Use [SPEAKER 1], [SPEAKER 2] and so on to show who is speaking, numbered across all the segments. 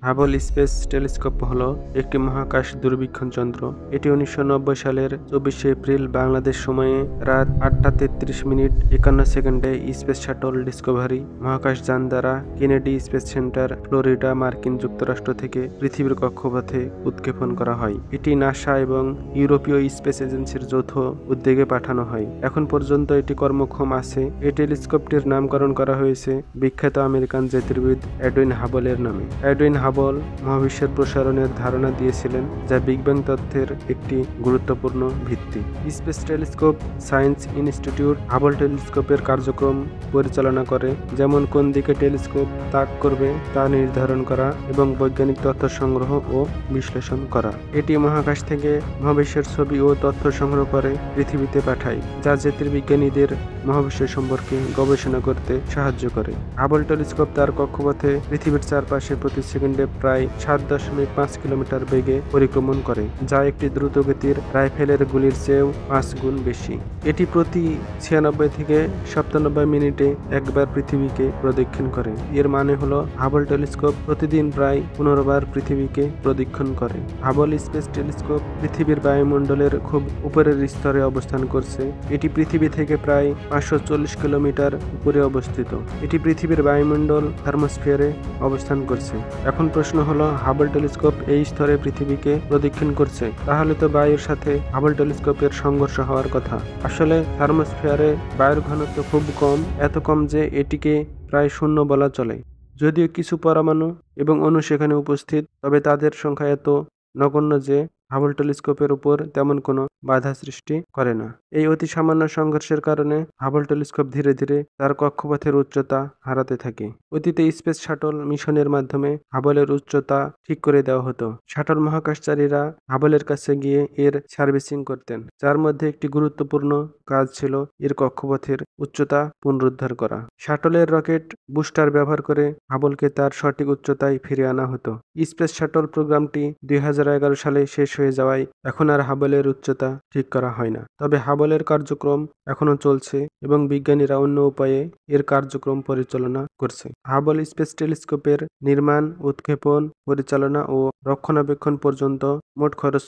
[SPEAKER 1] Hubble space telescope হলো একটি মহাকাশ দূরবীক্ষণ যন্ত্র। এটি 1990 সালের 24শে এপ্রিল বাংলাদেশ সময়ে রাত 8:33:51 স্পেস শাটল ডিসকভারি মহাকাশযান দ্বারা কেনেডি স্পেস সেন্টার, ফ্লোরিডা, মার্কিন যুক্তরাষ্ট্র থেকে পৃথিবীর কক্ষপথে উৎক্ষেপণ করা হয়। এটি নাসা এবং ইউরোপীয় স্পেস এজেন্সির যৌথ উদ্যোগে পাঠানো হয়। এখন পর্যন্ত এটি কর্মক্ষম আছে। এই টেলিস্কোপটির নামকরণ করা হয়েছে বিখ্যাত আমেরিকান জ্যোতির্বিদ এডউইন হাবলের নামে। এডউইন হাবল মহাবিশ্বের প্রসারণের ধারণা দিয়েছিলেন, যা বিগ ব্যাং তত্ত্বের একটি গুরুত্বপূর্ণ ভিত্তি। Space telescope science institute Hubble টেলিস্কোপের কার্যক্রম পরিচালনা করে, যেমন কোন দিকে টেলিস্কোপ তাক করবে তা নির্ধারণ করা এবং বৈজ্ঞানিক তথ্য সংগ্রহ ও বিশ্লেষণ করা। এটি মহাকাশ থেকে মহাবিশ্বের ছবি ও তথ্য সংগ্রহ করে পৃথিবীতে পাঠায়, যা জ্যোতির্বিজ্ঞানীদের মহাবিশ্ব সম্পর্কে গবেষণা করতে সাহায্য করে। হাবল টেলিস্কোপ তার কক্ষপথে পৃথিবীর চারপাশে প্রতি সেকেন্ডে প্রায় 7.5 কিলোমিটার বেগে পরিক্রমণ করে, যা একটি দ্রুতগতির রাইফেলের গুলির চেয়েও 5 গুণ বেশি। এটি প্রতি 96 থেকে 97 মিনিটে একবার পৃথিবীকে প্রদক্ষিণ করে। এর মানে হলো হাবল টেলিস্কোপ প্রতিদিন প্রায় 15 বার পৃথিবীকে প্রদক্ষিণ করে। হাবল স্পেস টেলিস্কোপ পৃথিবীর বায়ুমণ্ডলের খুব উপরের স্তরে অবস্থান করছে। এটি পৃথিবী থেকে প্রায় 540 কিলোমিটার উপরে অবস্থিত। এটি পৃথিবীর বায়ুমণ্ডল থার্মোস্ফিয়ারে অবস্থান করছে। এখন প্রশ্ন হলো, হাবল টেলিস্কোপ এই স্তরে পৃথিবীকে প্রদক্ষিণ করছে, তাহলে তো বায়ুর সাথে হাবল টেলিস্কোপের সংঘর্ষ হওয়ার কথা। আসলে থার্মোস্ফিয়ারে বায়ুর ঘনত্ব খুব কম, এত কম যে এটিকে প্রায় শূন্য বলা চলে। যদিও কিছু পরমাণু এবং অণু সেখানে উপস্থিত, তবে তাদের সংখ্যা এত নগণ্য যে হাবল টেলিস্কোপের উপর তেমন কোনো বাধা সৃষ্টি করে না। এই অতি সামান্য সংঘর্ষের কারণে হাবল টেলিস্কোপ ধীরে ধীরে তার কক্ষপথের উচ্চতা হারাতে থাকে। অতীতে স্পেস শাটল মিশনের মাধ্যমে হাবলের উচ্চতা ঠিক করে দেওয়া হতো। শাটল মহাকাশচারীরা হাবলের কাছে গিয়ে এর সার্ভিসিং করতেন, যার মধ্যে একটি গুরুত্বপূর্ণ কাজ ছিল এর কক্ষপথের উচ্চতা পুনরুদ্ধার করা। শাটলের রকেট বুস্টার ব্যবহার করে হাবলকে তার সঠিক উচ্চতায় ফিরে আনা হতো। স্পেস শাটল প্রোগ্রামটি 2011 সালে শেষ হয়ে যাওয়ায় এখন আর হাবলের উচ্চতা ঠিক করা হয় না। তবে হাবলের কার্যক্রম এখনো চলছে এবং বিজ্ঞানীরা অন্য উপায়ে এর কার্যক্রম পরিচালনা করছে। হাবল স্পেস টেলিস্কোপের নির্মাণ, উৎক্ষেপণ, পরিচালনা ও রক্ষণাবেক্ষণ পর্যন্ত মোট খরচ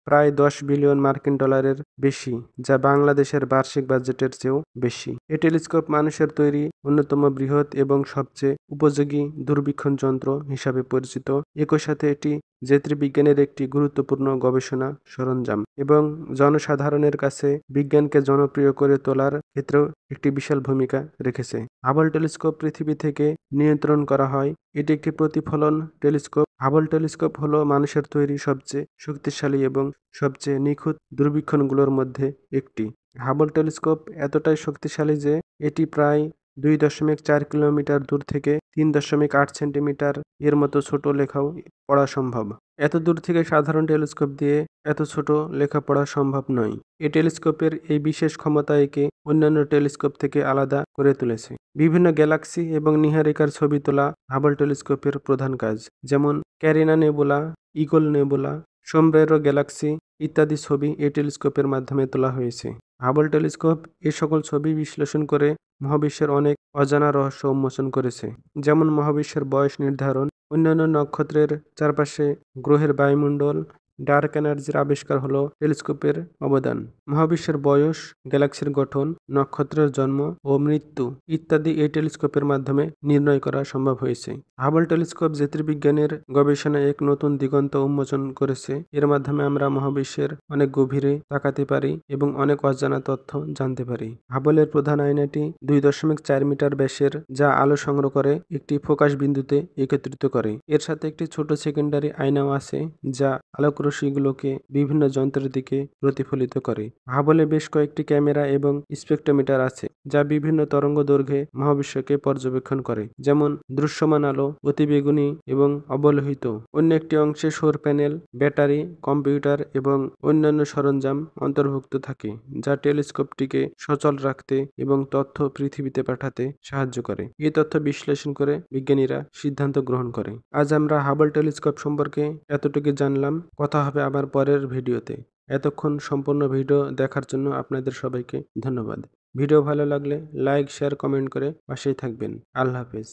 [SPEAKER 1] প্রায় 10 বিলিয়ন মার্কিন ডলারের বেশি, যা বাংলাদেশের বার্ষিক বাজেটের চেয়েও বেশি। এই টেলিস্কোপ মানুষের তৈরি অন্যতম বৃহৎ এবং সবচেয়ে উপযোগী দূরবীক্ষণ যন্ত্র হিসাবে পরিচিত। একই সাথে এটি জ্যোতির্বিজ্ঞানের একটি গুরুত্বপূর্ণ গবেষণা সরঞ্জাম এবং জনসাধারণের কাছে বিজ্ঞানকে জনপ্রিয় করে তোলার ক্ষেত্রেও একটি বিশাল ভূমিকা রেখেছে। হাবল টেলিস্কোপ পৃথিবী থেকে নিয়ন্ত্রণ করা হয়। এটি একটি প্রতিফলন টেলিস্কোপ। হাবল টেলিস্কোপ হলো মানুষের তৈরি সবচেয়ে শক্তিশালী এবং সবচেয়ে নিখুঁত দূরবীক্ষণগুলোর মধ্যে একটি। হাবল টেলিস্কোপ এতটাই শক্তিশালী যে এটি প্রায় 2.4 কিলোমিটার দূর থেকে 3.8 সেন্টিমিটার এর মতো ছোট লেখাও পড়া সম্ভব। এত দূর থেকে সাধারণ টেলিস্কোপ দিয়ে এত ছোট লেখা পড়া সম্ভব নয়। এই টেলিস্কোপের এই বিশেষ ক্ষমতা একে অন্যান্য টেলিস্কোপ থেকে আলাদা করে তুলেছে। বিভিন্ন গ্যালাক্সি এবং নীহারিকার ছবি তোলা হাবল টেলিস্কোপের প্রধান কাজ, যেমন corona nebula, eagle nebula, Sombrero Galaxy ইত্যাদি ছবি এই টেলিস্কোপের মাধ্যমে তোলা হয়েছে। হাবল টেলিস্কোপ এই সকল ছবি বিশ্লেষণ করে মহাবিশ্বের অনেক অজানা রহস্য উন্মোচন করেছে, যেমন মহাবিশ্বের বয়স নির্ধারণ, অন্যান্য নক্ষত্রের চারপাশে গ্রহের বায়ুমণ্ডল, ডার্ক এনার্জির আবিষ্কার হলো টেলিস্কোপের অবদান। মহাবিশ্বের বয়স, গ্যালাক্সির গঠন, নক্ষত্রের জন্ম ও মৃত্যু ইত্যাদি এই টেলিস্কোপের মাধ্যমে নির্ণয় করা সম্ভব হয়েছে। হাবল টেলিস্কোপ জ্যোতির্বিজ্ঞানের গবেষণায় এক নতুন দিগন্ত উন্মোচন করেছে। এর মাধ্যমে আমরা মহাবিশ্বের অনেক গভীরে তাকাতে পারি এবং অনেক অজানা তথ্য জানতে পারি। হাবলের প্রধান আয়নাটি 2.4 মিটার ব্যাসের, যা আলো সংগ্রহ করে একটি ফোকাস বিন্দুতে একত্রিত করে। এর সাথে একটি ছোট সেকেন্ডারি আয়নাও আছে, যা আলোকরশ্মিগুলোকে বিভিন্ন যন্ত্রের দিকে প্রতিফলিত করে। হাবলে বেশ কয়েকটি ক্যামেরা এবং স্পেকট্রোমিটার আছে, যা বিভিন্ন তরঙ্গ দৈর্ঘ্যে মহাবিশ্বকে পর্যবেক্ষণ করে, যেমন দৃশ্যমান আলো, অতিবেগুনি এবং অবলোহিত। অন্য একটি অংশে সৌর প্যানেল, ব্যাটারি, কম্পিউটার এবং অন্যান্য সরঞ্জাম অন্তর্ভুক্ত থাকে, যা টেলিস্কোপটিকে সচল রাখতে এবং তথ্য পৃথিবীতে পাঠাতে সাহায্য করে। এই তথ্য বিশ্লেষণ করে বিজ্ঞানীরা সিদ্ধান্ত গ্রহণ করে। আজ আমরা হাবল টেলিস্কোপ সম্পর্কে এতটুকু জানলাম। কথা হবে আবার পরের ভিডিওতে। এতক্ষণ সম্পূর্ণ ভিডিও দেখার জন্য আপনাদের সবাইকে ধন্যবাদ। ভিডিও ভালো লাগলে লাইক, শেয়ার, কমেন্ট করে পাশেই থাকবেন। আল্লাহ হাফেজ।